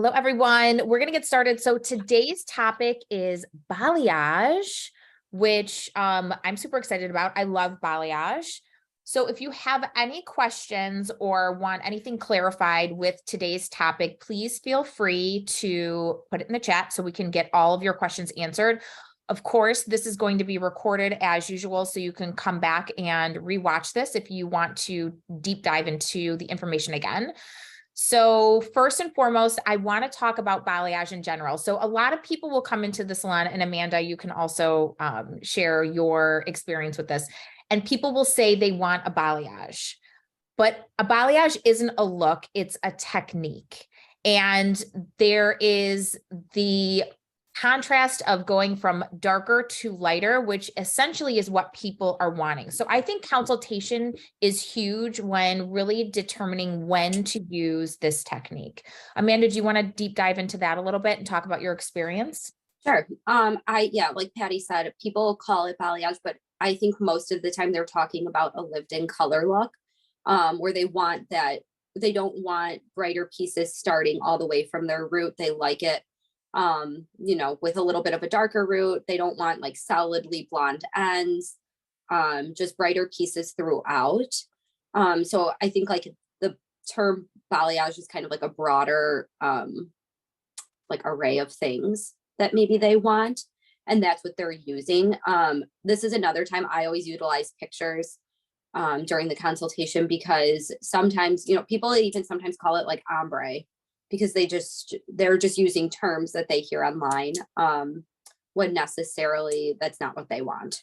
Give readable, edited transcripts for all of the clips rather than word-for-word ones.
Hello, everyone. We're going to get started. So today's topic is balayage, which I'm super excited about. I love balayage. So if you have any questions or want anything clarified with today's topic, please feel free to put it in the chat so we can get all of your questions answered. Of course, this is going to be recorded as usual, so you can come back and rewatch this if you want to deep dive into the information again. So first and foremost, I want to talk about balayage in general. So a lot of people will come into the salon, and Amanda, you can also share your experience with this. And people will say they want a balayage, but a balayage isn't a look, it's a technique. And there is the contrast of going from darker to lighter, which essentially is what people are wanting. So I think consultation is huge when really determining when to use this technique. Amanda, do you want to deep dive into that a little bit and talk about your experience? Sure. Like Patty said, people call it balayage, but I think most of the time they're talking about a lived-in color look, where they don't want brighter pieces starting all the way from their root. They like it with a little bit of a darker root. They don't want like solidly blonde ends, just brighter pieces throughout. So I think like the term balayage is kind of like a broader like array of things that maybe they want, and that's what they're using. This is another time I always utilize pictures during the consultation, because sometimes, people even sometimes call it like ombre, because they're just using terms that they hear online, when necessarily that's not what they want.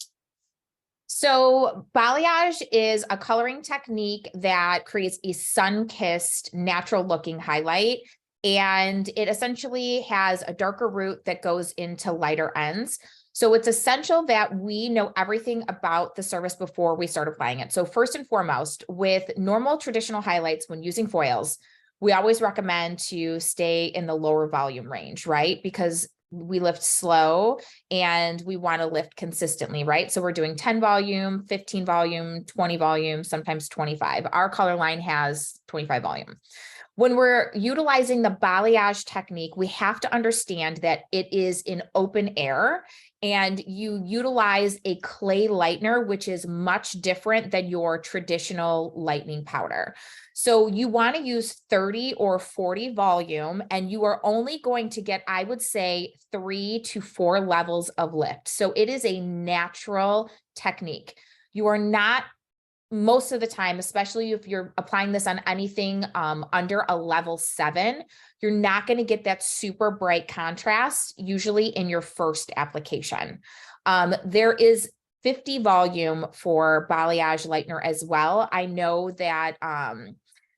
So balayage is a coloring technique that creates a sun-kissed, natural looking highlight. And it essentially has a darker root that goes into lighter ends. So it's essential that we know everything about the service before we start applying it. So first and foremost, with normal traditional highlights, when using foils, we always recommend to stay in the lower volume range, right? Because we lift slow and we want to lift consistently, right? So we're doing 10 volume, 15 volume, 20 volume, sometimes 25. Our color line has 25 volume. When we're utilizing the balayage technique, we have to understand that it is in open air, and you utilize a clay lightener, which is much different than your traditional lightening powder. So you want to use 30 or 40 volume, and you are only going to get, I would say, 3 to 4 levels of lift. So it is a natural technique. You are not, most of the time, especially if you're applying this on anything under a level 7, you're not going to get that super bright contrast usually in your first application. There is 50 volume for balayage lightener as well. I know that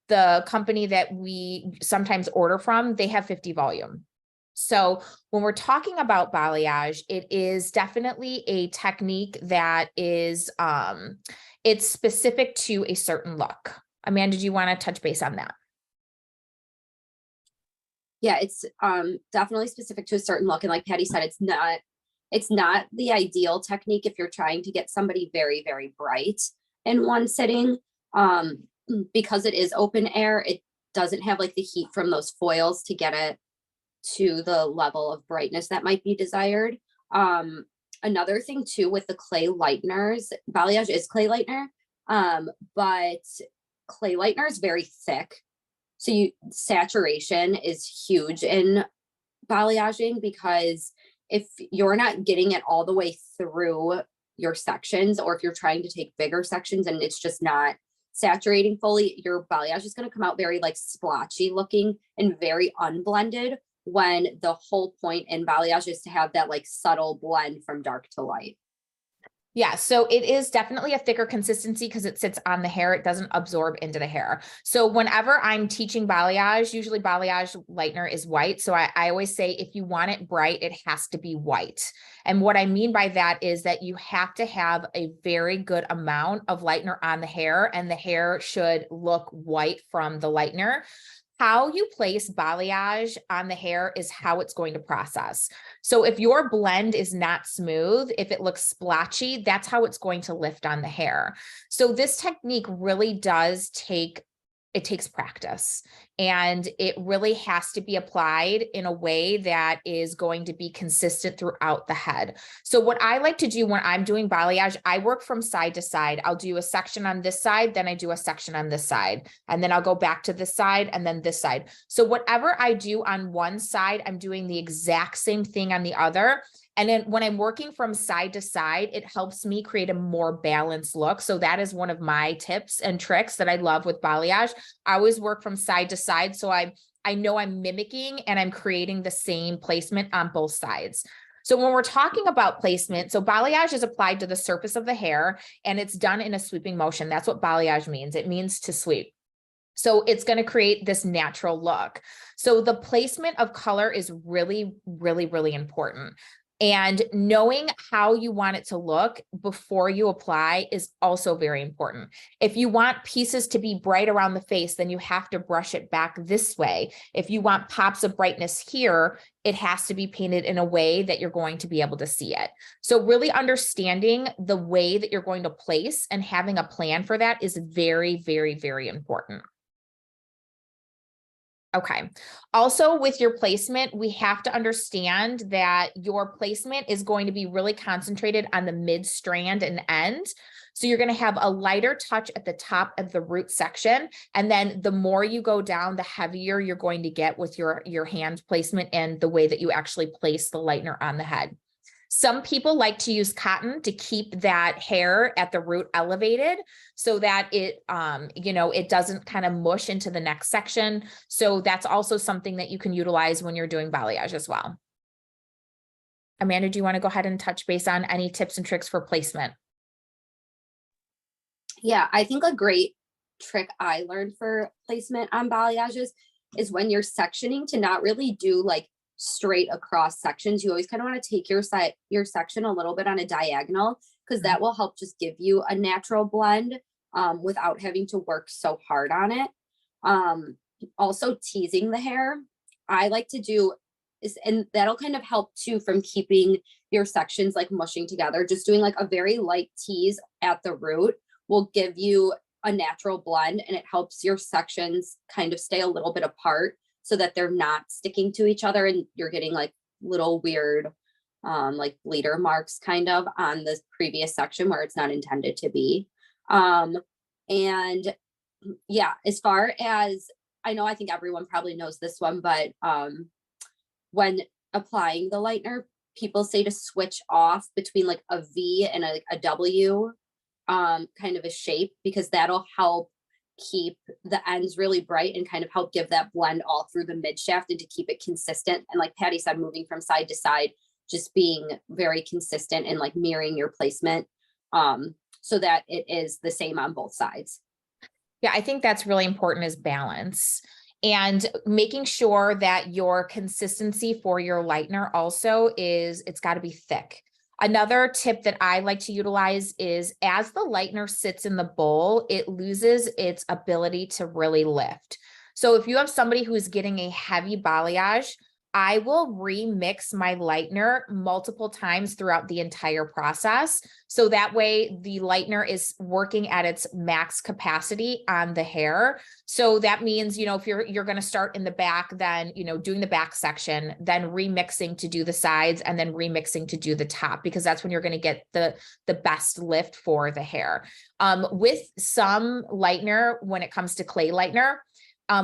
the company that we sometimes order from, they have 50 volume. So when we're talking about balayage, it is definitely a technique that is, it's specific to a certain look. Amanda, do you want to touch base on that? Yeah, it's definitely specific to a certain look. And like Patty said, it's not the ideal technique if you're trying to get somebody very, very bright in one sitting. Because it is open air, it doesn't have like the heat from those foils to get it to the level of brightness that might be desired. Another thing too with the clay lighteners, balayage is clay lightener, but clay lightener is very thick. So saturation is huge in balayaging, because if you're not getting it all the way through your sections, or if you're trying to take bigger sections and it's just not saturating fully, your balayage is going to come out very like splotchy looking and very unblended, when the whole point in balayage is to have that like subtle blend from dark to light. Yeah, so it is definitely a thicker consistency because it sits on the hair. It doesn't absorb into the hair. So whenever I'm teaching balayage, usually balayage lightener is white. So I always say, if you want it bright, it has to be white. And what I mean by that is that you have to have a very good amount of lightener on the hair, and the hair should look white from the lightener. How you place balayage on the hair is how it's going to process. So if your blend is not smooth, if it looks splotchy, that's how it's going to lift on the hair. So this technique really does take it takes practice, and it really has to be applied in a way that is going to be consistent throughout the head. So what I like to do when I'm doing balayage, I work from side to side. I'll do a section on this side, then I do a section on this side, and then I'll go back to this side and then this side. So whatever I do on one side, I'm doing the exact same thing on the other. And then when I'm working from side to side, it helps me create a more balanced look. So that is one of my tips and tricks that I love with balayage. I always work from side to side. So I know I'm mimicking and I'm creating the same placement on both sides. So when we're talking about placement, so balayage is applied to the surface of the hair and it's done in a sweeping motion. That's what balayage means. It means to sweep. So it's going to create this natural look. So the placement of color is really, really, really important. And knowing how you want it to look before you apply is also very important. If you want pieces to be bright around the face, then you have to brush it back this way. If you want pops of brightness here, it has to be painted in a way that you're going to be able to see it. So really understanding the way that you're going to place and having a plan for that is very, very, very important. Okay. Also with your placement, we have to understand that your placement is going to be really concentrated on the mid strand and end. So you're going to have a lighter touch at the top of the root section. And then the more you go down, the heavier you're going to get with your hand placement and the way that you actually place the lightener on the head. Some people like to use cotton to keep that hair at the root elevated so that it, it doesn't kind of mush into the next section. So that's also something that you can utilize when you're doing balayage as well. Amanda, do you want to go ahead and touch base on any tips and tricks for placement? Yeah, I think a great trick I learned for placement on balayages is when you're sectioning to not really do like straight across sections. You always kind of want to take your section a little bit on a diagonal, because that will help just give you a natural blend without having to work so hard on it. Also teasing the hair, I like to do is, and that'll kind of help too from keeping your sections like mushing together. Just doing like a very light tease at the root will give you a natural blend, and it helps your sections kind of stay a little bit apart so that they're not sticking to each other and you're getting like little weird like bleeder marks kind of on the previous section where it's not intended to be. And yeah, as far as I know, I think everyone probably knows this one, but when applying the lightener, people say to switch off between like a V and a W kind of a shape, because that'll help keep the ends really bright and kind of help give that blend all through the mid shaft and to keep it consistent. And like Patty said, moving from side to side, just being very consistent and like mirroring your placement so that it is the same on both sides. Yeah, I think that's really important, is balance. And making sure that your consistency for your lightener also is, it's got to be thick. Another tip that I like to utilize is as the lightener sits in the bowl, it loses its ability to really lift. So if you have somebody who is getting a heavy balayage, I will remix my lightener multiple times throughout the entire process. So that way the lightener is working at its max capacity on the hair. So that means, if you're going to start in the back, then, doing the back section, then remixing to do the sides, and then remixing to do the top, because that's when you're going to get the best lift for the hair. With some lightener, when it comes to clay lightener,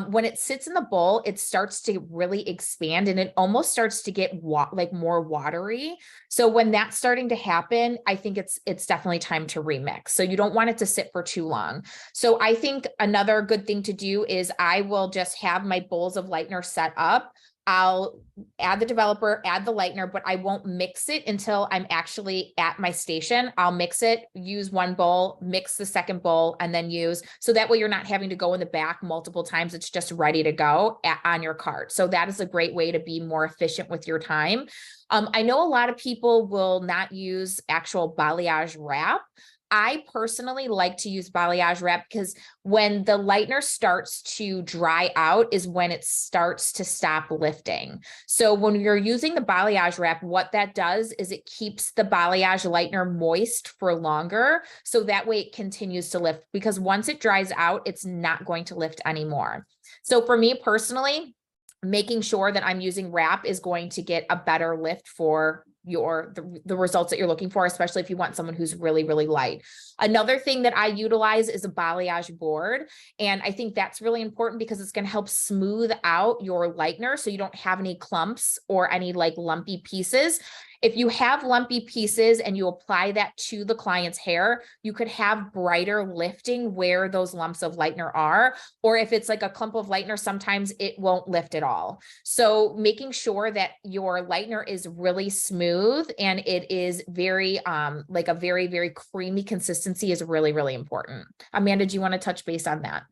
when it sits in the bowl, it starts to really expand and it almost starts to get like more watery. So when that's starting to happen, I think it's definitely time to remix. So you don't want it to sit for too long. So I think another good thing to do is I will just have my bowls of lightener set up. I'll add the developer, add the lightener, but I won't mix it until I'm actually at my station. I'll mix it, use one bowl, mix the second bowl, and then use, so that way you're not having to go in the back multiple times. It's just ready to go on your cart. So that is a great way to be more efficient with your time. I know a lot of people will not use actual balayage wrap. I personally like to use balayage wrap because when the lightener starts to dry out is when it starts to stop lifting. So when you're using the balayage wrap, what that does is it keeps the balayage lightener moist for longer. So that way it continues to lift, because once it dries out, it's not going to lift anymore. So for me personally, making sure that I'm using wrap is going to get a better lift for the results that you're looking for, especially if you want someone who's really, really light. Another thing that I utilize is a balayage board. And I think that's really important because it's going to help smooth out your lightener so you don't have any clumps or any like lumpy pieces. If you have lumpy pieces and you apply that to the client's hair, you could have brighter lifting where those lumps of lightener are. Or if it's like a clump of lightener, sometimes it won't lift at all. So making sure that your lightener is really smooth and it is very, like a very, very creamy consistency is really, really important. Amanda, do you want to touch base on that?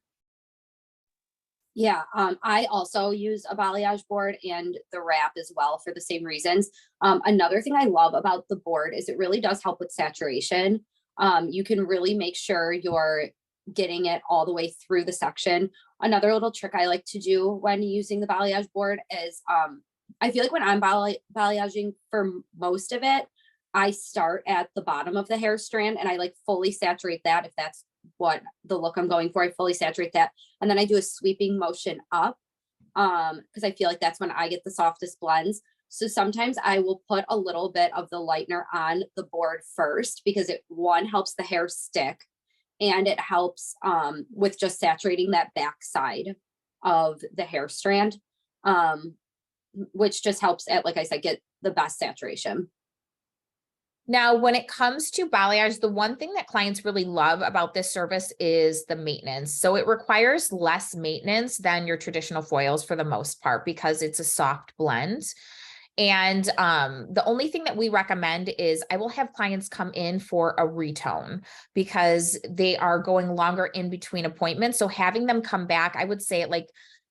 Yeah, I also use a balayage board and the wrap as well for the same reasons. Another thing I love about the board is it really does help with saturation. You can really make sure you're getting it all the way through the section. Another little trick I like to do when using the balayage board is I feel like when I'm balayaging for most of it, I start at the bottom of the hair strand and I like fully saturate that. If that's what the look I'm going for, I fully saturate that. And then I do a sweeping motion up because I feel like that's when I get the softest blends. So sometimes I will put a little bit of the lightener on the board first because it one helps the hair stick and it helps with just saturating that back side of the hair strand, which just helps at, like I said, get the best saturation. Now, when it comes to balayage, the one thing that clients really love about this service is the maintenance. So it requires less maintenance than your traditional foils for the most part because it's a soft blend. And the only thing that we recommend is I will have clients come in for a retone because they are going longer in between appointments. So having them come back, I would say like,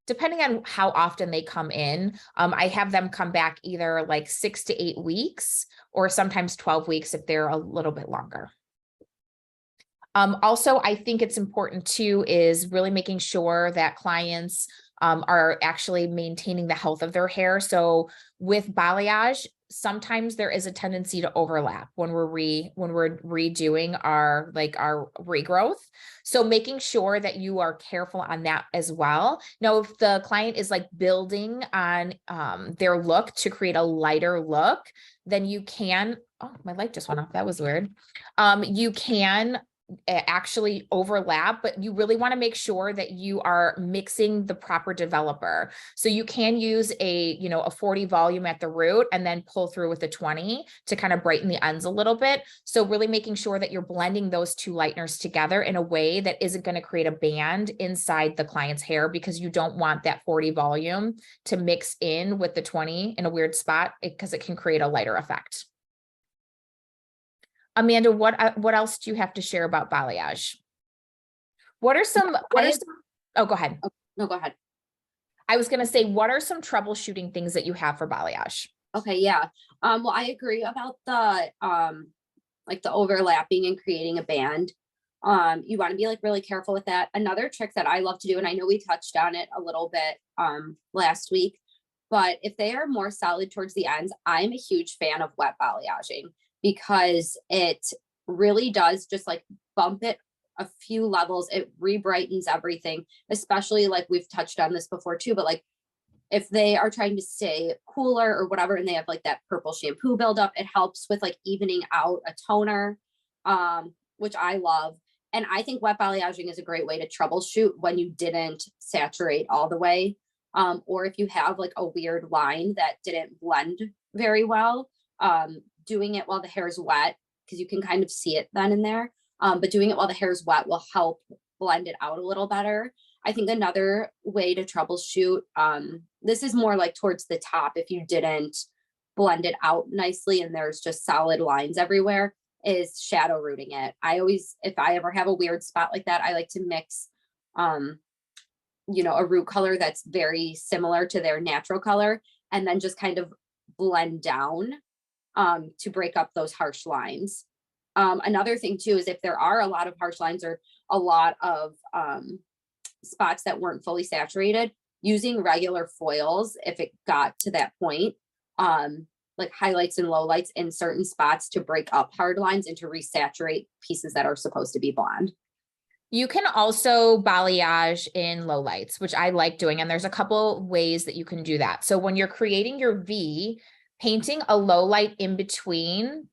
depending on how often they come in, I have them come back either like 6 to 8 weeks or sometimes 12 weeks if they're a little bit longer. Also, I think it's important too, is really making sure that clients are actually maintaining the health of their hair. So with balayage, sometimes there is a tendency to overlap when we're redoing our regrowth. So making sure that you are careful on that as well. Now, if the client is like building on their look to create a lighter look, then you can, oh, my light just went off. That was weird. You can actually overlap, but you really want to make sure that you are mixing the proper developer. So you can use a 40 volume at the root and then pull through with a 20 to kind of brighten the ends a little bit. So really making sure that you're blending those two lighteners together in a way that isn't going to create a band inside the client's hair, because you don't want that 40 volume to mix in with the 20 in a weird spot because it can create a lighter effect. Amanda, what else do you have to share about balayage? Oh, go ahead. Oh, no, go ahead. I was going to say, what are some troubleshooting things that you have for balayage? Okay, yeah. Well, I agree about the like the overlapping and creating a band. You want to be like really careful with that. Another trick that I love to do, and I know we touched on it a little bit last week, but if they are more solid towards the ends, I'm a huge fan of wet balayaging because it really does just like bump it a few levels. It re-brightens everything, especially like we've touched on this before too, but like if they are trying to stay cooler or whatever, and they have like that purple shampoo buildup, it helps with like evening out a toner, which I love. And I think wet balayaging is a great way to troubleshoot when you didn't saturate all the way. Or if you have like a weird line that didn't blend very well, doing it while the hair is wet, because you can kind of see it then and there. But doing it while the hair is wet will help blend it out a little better. I think another way to troubleshoot, this is more like towards the top if you didn't blend it out nicely and there's just solid lines everywhere, is shadow rooting it. I always, if I ever have a weird spot like that, I like to mix, a root color that's very similar to their natural color, and then just kind of blend down to break up those harsh lines. Another thing too is if there are a lot of harsh lines or a lot of spots that weren't fully saturated, using regular foils if it got to that point, like highlights and lowlights in certain spots to break up hard lines and to resaturate pieces that are supposed to be blonde. You can also balayage in lowlights, which I like doing. And there's a couple ways that you can do that. So when you're creating your V, painting a low light in between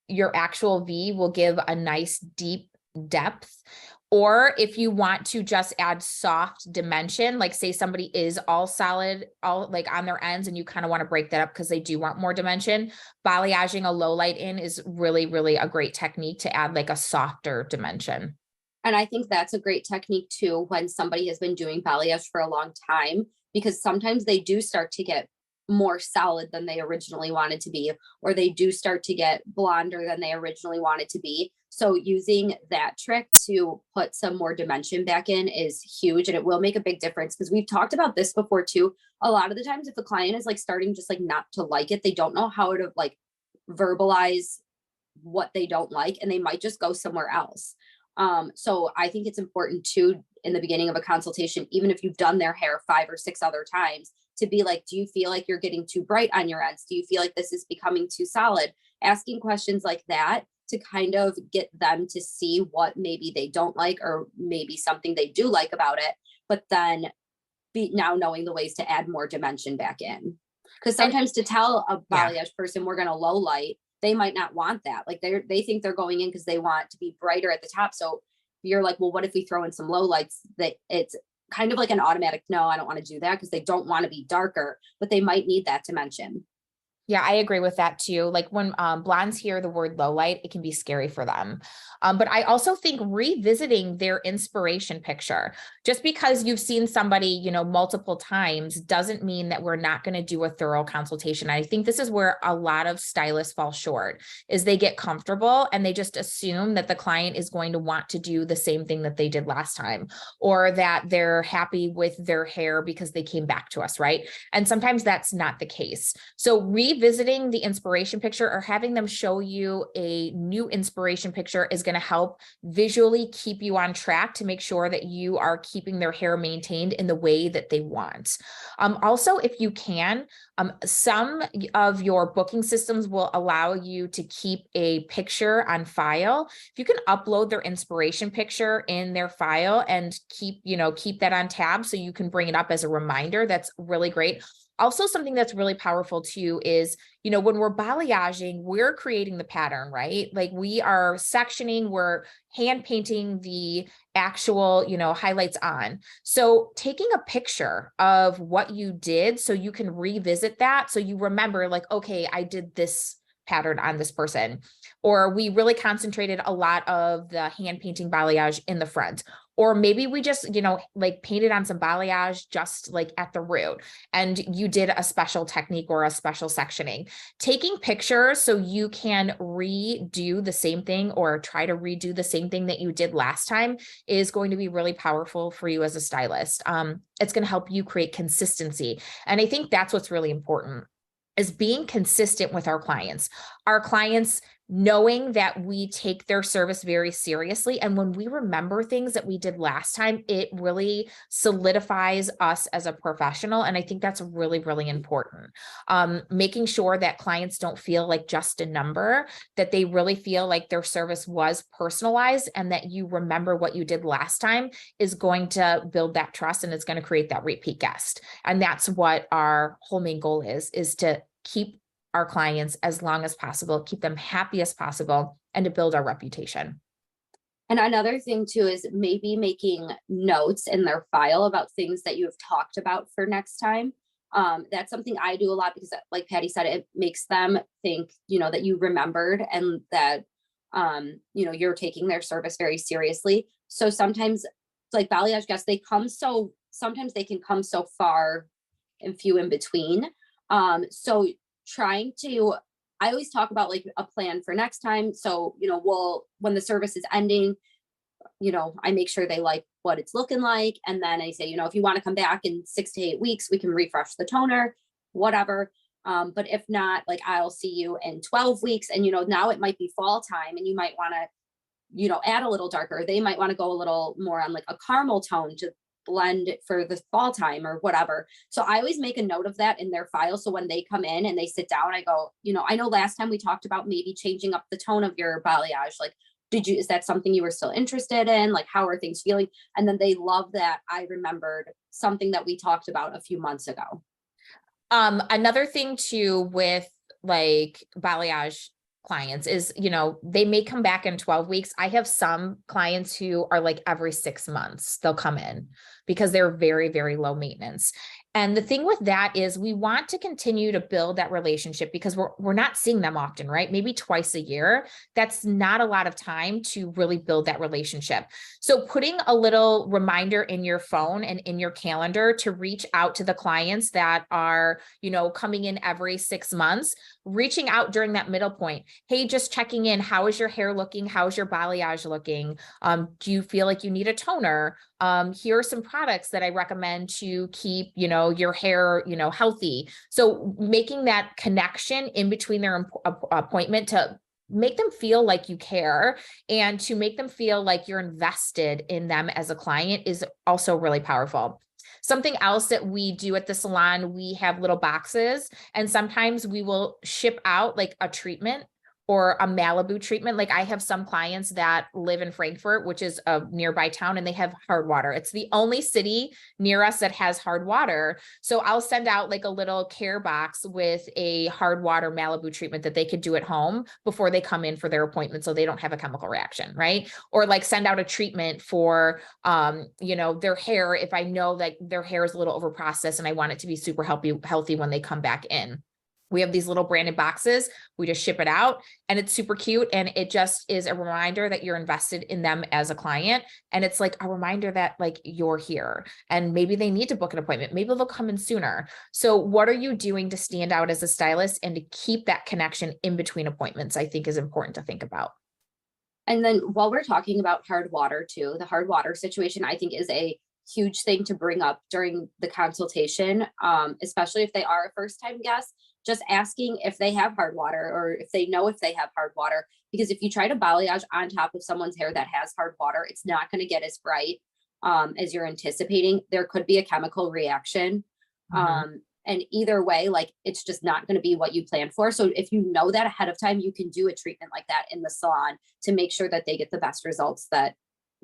your actual V will give a nice deep depth. Or if you want to just add soft dimension, like say somebody is all solid, all like on their ends, and you kind of want to break that up because they do want more dimension, balayaging a low light in is really, really a great technique to add like a softer dimension. And I think that's a great technique too, when somebody has been doing balayage for a long time, because sometimes they do start to get more solid than they originally wanted to be, or they do start to get blonder than they originally wanted to be. So using that trick to put some more dimension back in is huge, and it will make a big difference, because we've talked about this before too. A lot of the times if a client is like starting just like not to like it, they don't know how to like verbalize what they don't like, and they might just go somewhere else. So I think it's important too, in the beginning of a consultation, even if you've done their hair 5 or 6 other times, to be like, do you feel like you're getting too bright on your ends? Do you feel like this is becoming too solid? Asking questions like that to kind of get them to see what maybe they don't like, or maybe something they do like about it, but then be now knowing the ways to add more dimension back in. Because sometimes to tell a balayage person we're going to low light, they might not want that. Like they think they're going in because they want to be brighter at the top. So you're like, well, what if we throw in some low lights? That it's kind of like an automatic, no, I don't want to do that, because they don't want to be darker, but they might need that dimension. Yeah, I agree with that too. Like when blondes hear the word low light, it can be scary for them. But I also think revisiting their inspiration picture, just because you've seen somebody, you know, multiple times doesn't mean that we're not going to do a thorough consultation. I think this is where a lot of stylists fall short, is they get comfortable and they just assume that the client is going to want to do the same thing that they did last time, or that they're happy with their hair because they came back to us, right? And sometimes that's not the case. So revisiting the inspiration picture or having them show you a new inspiration picture is going to help visually keep you on track to make sure that you are keeping their hair maintained in the way that they want. Also, if you can, some of your booking systems will allow you to keep a picture on file. If you can upload their inspiration picture in their file and keep that on tab so you can bring it up as a reminder, that's really great. Also, something that's really powerful too is, when we're balayaging, we're creating the pattern, right? Like we are sectioning, we're hand painting the actual, highlights on. So taking a picture of what you did so you can revisit that. So you remember like, okay, I did this pattern on this person, or we really concentrated a lot of the hand painting balayage in the front, or maybe we just, like painted on some balayage just like at the root, and you did a special technique or a special sectioning. Taking pictures so you can redo the same thing or try to redo the same thing that you did last time is going to be really powerful for you as a stylist. It's going to help you create consistency. And I think that's what's really important, is being consistent with our clients. Our clients knowing that we take their service very seriously. And when we remember things that we did last time, it really solidifies us as a professional. And I think that's really, really important. Making sure that clients don't feel like just a number, that they really feel like their service was personalized and that you remember what you did last time is going to build that trust, and it's going to create that repeat guest. And that's what our whole main goal is to keep our clients as long as possible, keep them happy as possible, and to build our reputation. And another thing too is maybe making notes in their file about things that you have talked about for next time. That's something I do a lot, because like Patty said, it makes them think, that you remembered, and that, you're taking their service very seriously. So sometimes like balayage guests, sometimes they can come so far and few in between. So I always talk about like a plan for next time. So, when the service is ending, I make sure they like what it's looking like. And then I say, if you want to come back in 6 to 8 weeks, we can refresh the toner, whatever. But if not, like I'll see you in 12 weeks. And, now it might be fall time and you might want to, add a little darker. They might want to go a little more on like a caramel tone to blend for the fall time or whatever. So I always make a note of that in their file. So when they come in and they sit down, I go, I know last time we talked about maybe changing up the tone of your balayage. Like, is that something you were still interested in? Like, how are things feeling? And then they love that I remembered something that we talked about a few months ago. Another thing too with like balayage clients is, they may come back in 12 weeks. I have some clients who are like every 6 months, they'll come in because they're very, very low maintenance. And the thing with that is we want to continue to build that relationship because we're not seeing them often, right? Maybe twice a year. That's not a lot of time to really build that relationship. So putting a little reminder in your phone and in your calendar to reach out to the clients that are, coming in every 6 months, reaching out during that middle point. Hey, just checking in. How is your hair looking? How's your balayage looking? Do you feel like you need a toner? Here are some products that I recommend to keep, your hair, healthy. So making that connection in between their appointment to make them feel like you care and to make them feel like you're invested in them as a client is also really powerful. Something else that we do at the salon, we have little boxes and sometimes we will ship out like a treatment or a Malibu treatment. Like I have some clients that live in Frankfurt, which is a nearby town, and they have hard water. It's the only city near us that has hard water. So I'll send out like a little care box with a hard water Malibu treatment that they could do at home before they come in for their appointment so they don't have a chemical reaction, right? Or like send out a treatment for, their hair if I know that their hair is a little overprocessed and I want it to be super healthy when they come back in. We have these little branded boxes. We just ship it out and it's super cute. And it just is a reminder that you're invested in them as a client. And it's like a reminder that like you're here and maybe they need to book an appointment. Maybe they'll come in sooner. So what are you doing to stand out as a stylist and to keep that connection in between appointments, I think is important to think about. And then while we're talking about hard water too, the hard water situation, I think is a huge thing to bring up during the consultation, especially if they are a first-time guest. Just asking if they have hard water or if they know if they have hard water, because if you try to balayage on top of someone's hair that has hard water, it's not going to get as bright as you're anticipating. There could be a chemical reaction. And either way, like it's just not going to be what you planned for. So if you know that ahead of time, you can do a treatment like that in the salon to make sure that they get the best results that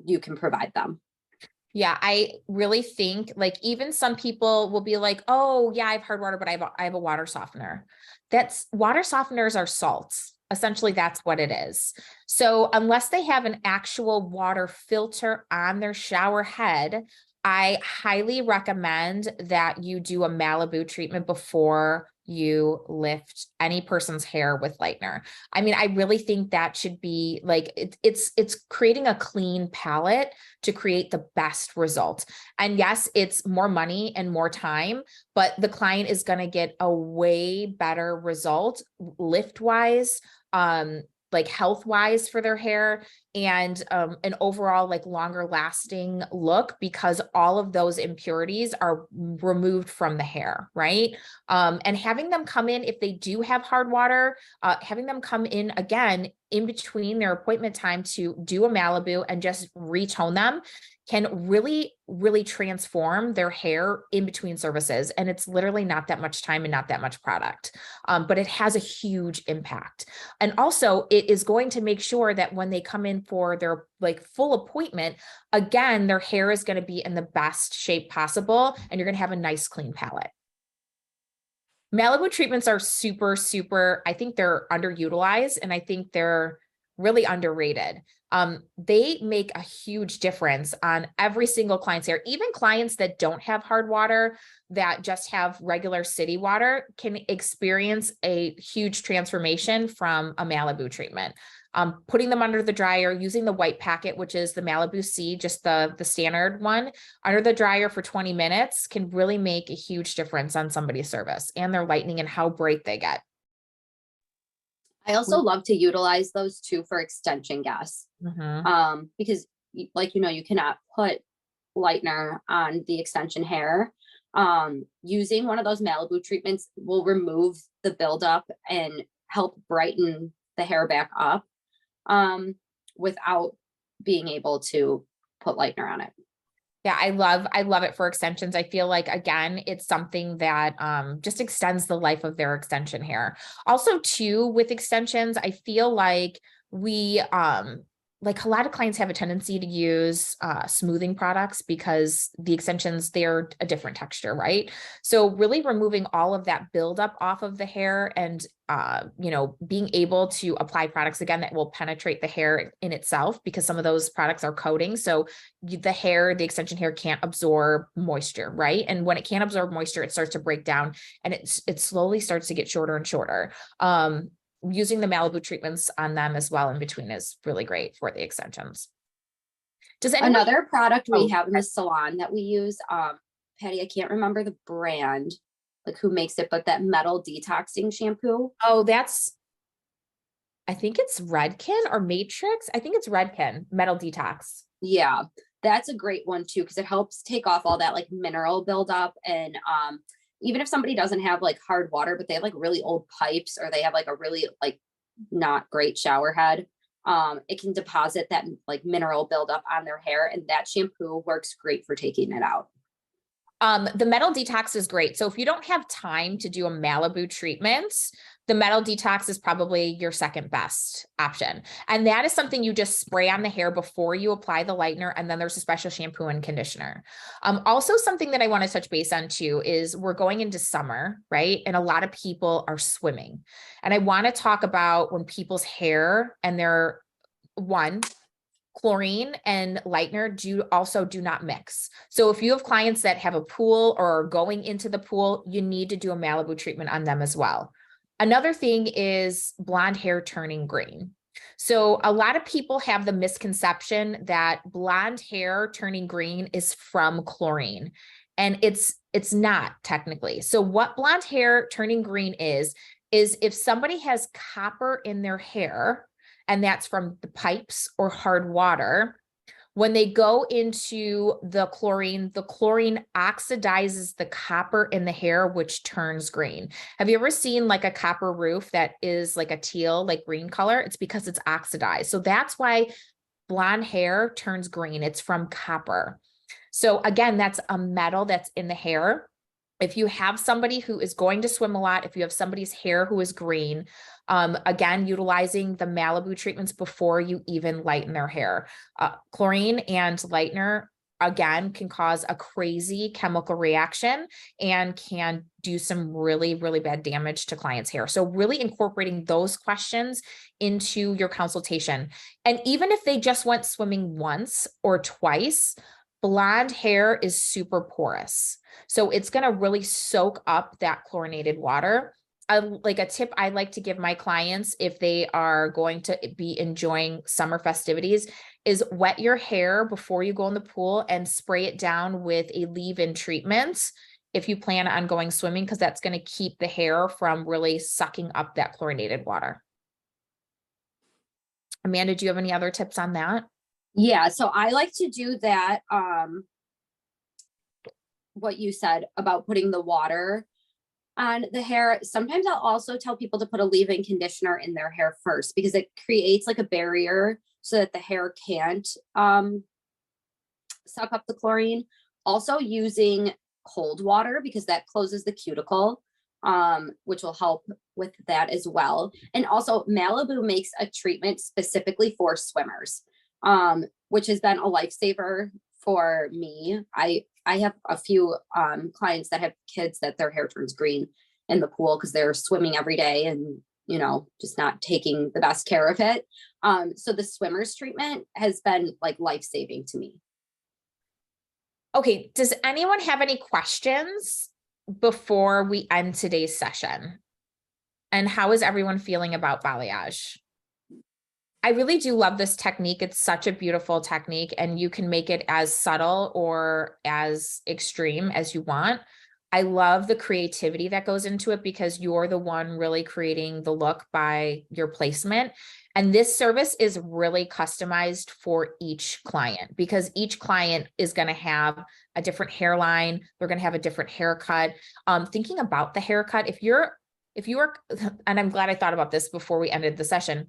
you can provide them. Yeah, I really think like even some people will be like, oh yeah, I have hard water, but I have a water softener. Water softeners are salts. Essentially, that's what it is. So unless they have an actual water filter on their shower head, I highly recommend that you do a Malibu treatment before you lift any person's hair with lightener. I mean, I really think that should be like, it's creating a clean palette to create the best result. And yes, it's more money and more time, but the client is going to get a way better result lift wise, like health wise for their hair and an overall like longer lasting look because all of those impurities are removed from the hair, right? And having them come in if they do have hard water, having them come in again in between their appointment time to do a Malibu and just retone them can really, really transform their hair in between services. And it's literally not that much time and not that much product, but it has a huge impact. And also it is going to make sure that when they come in for their like full appointment, again, their hair is going to be in the best shape possible. And you're going to have a nice clean palette. Malibu treatments are super, super, I think they're underutilized and I think they're really underrated. They make a huge difference on every single client's hair. Even clients that don't have hard water, that just have regular city water can experience a huge transformation from a Malibu treatment. Putting them under the dryer, using the white packet, which is the Malibu C, just the standard one, under the dryer for 20 minutes can really make a huge difference on somebody's service and their lightening and how bright they get. I also love to utilize those too for extension guests. Because like, you cannot put lightener on the extension hair. Using one of those Malibu treatments will remove the buildup and help brighten the hair back up, without being able to put lightener on it. Yeah, I love it for extensions. I feel like, again, it's something that just extends the life of their extension hair. Also, too, with extensions, I feel like we like a lot of clients have a tendency to use smoothing products because the extensions, they're a different texture, right? So really removing all of that buildup off of the hair and you know, being able to apply products again that will penetrate the hair in itself, because some of those products are coating. So the hair, the extension hair can't absorb moisture, right? And when it can't absorb moisture, it starts to break down and it slowly starts to get shorter and shorter. Using the Malibu treatments on them as well in between is really great for the extensions. Does anyone? Another product we Oh, have in the salon that we use, Patty, I can't remember the brand, like who makes it, but that metal detoxing shampoo. Oh, I think it's Redken or Matrix. I think it's Redken Metal Detox. Yeah, that's a great one too, because it helps take off all that like mineral buildup. And even if somebody doesn't have like hard water, but they have like really old pipes, or they have like a really like not great shower head, it can deposit that like mineral buildup on their hair, and that shampoo works great for taking it out. The metal detox is great. So if you don't have time to do a Malibu treatment, the metal detox is probably your second best option. And that is something you just spray on the hair before you apply the lightener. And then there's a special shampoo and conditioner. Also something that I want to touch base on too is we're going into summer, right? And a lot of people are swimming. And I want to talk about when people's hair and their chlorine and lightener do not mix. So if you have clients that have a pool or are going into the pool, you need to do a Malibu treatment on them as well. Another thing is blonde hair turning green. So a lot of people have the misconception that blonde hair turning green is from chlorine, and it's not technically. So what blonde hair turning green is if somebody has copper in their hair, and that's from the pipes or hard water, when they go into the chlorine oxidizes the copper in the hair, which turns green. Have you ever seen like a copper roof that is like a teal, like green color? It's because it's oxidized. So that's why blonde hair turns green. It's from copper. So again, that's a metal that's in the hair. If you have somebody who is going to swim a lot, if you have somebody's hair who is green, again, utilizing the Malibu treatments before you even lighten their hair. Chlorine and lightener, again, can cause a crazy chemical reaction and can do some really, really bad damage to clients' hair. So really incorporating those questions into your consultation. And even if they just went swimming once or twice, blonde hair is super porous. So it's going to really soak up that chlorinated water. Like a tip I like to give my clients if they are going to be enjoying summer festivities is wet your hair before you go in the pool and spray it down with a leave-in treatment if you plan on going swimming, because that's going to keep the hair from really sucking up that chlorinated water. Amanda, do you have any other tips on that? Yeah, so I like to do that. What you said about putting the water on the hair. Sometimes I'll also tell people to put a leave-in conditioner in their hair first, because it creates like a barrier so that the hair can't suck up the chlorine. Also using cold water, because that closes the cuticle, which will help with that as well. And also Malibu makes a treatment specifically for swimmers, which has been a lifesaver for me. I have a few clients that have kids that their hair turns green in the pool because they're swimming every day and, you know, just not taking the best care of it. So the swimmer's treatment has been like life-saving to me. Okay, does anyone have any questions before we end today's session? And how is everyone feeling about balayage? I really do love this technique. It's such a beautiful technique, and you can make it as subtle or as extreme as you want. I love the creativity that goes into it because you're the one really creating the look by your placement. And this service is really customized for each client because each client is going to have a different hairline. They're going to have a different haircut. Thinking about the haircut, if you are, and I'm glad I thought about this before we ended the session.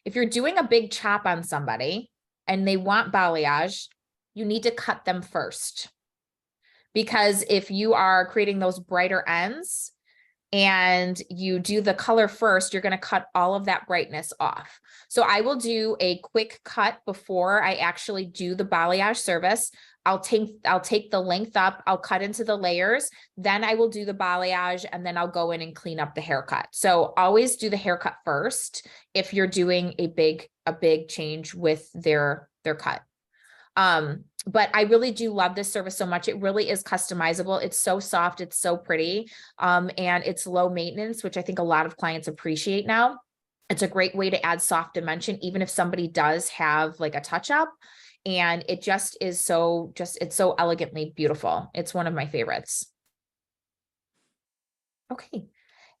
If you're doing a big chop on somebody and they want balayage, you need to cut them first. Because if you are creating those brighter ends and you do the color first, you're going to cut all of that brightness off. So I will do a quick cut before I actually do the balayage service. I'll take the length up, I'll cut into the layers, then I will do the balayage, and then I'll go in and clean up the haircut. So always do the haircut first if you're doing a big change with their cut. But I really do love this service so much. It really is customizable. It's so soft. It's so pretty. And it's low maintenance, which I think a lot of clients appreciate now. It's a great way to add soft dimension, even if somebody does have like a touch up, and it just is it's so elegantly beautiful. It's one of my favorites. Okay.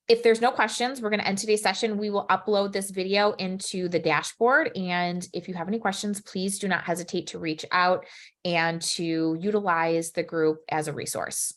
If there's no questions, we're going to end today's session. We will upload this video into the dashboard. And if you have any questions, please do not hesitate to reach out and to utilize the group as a resource.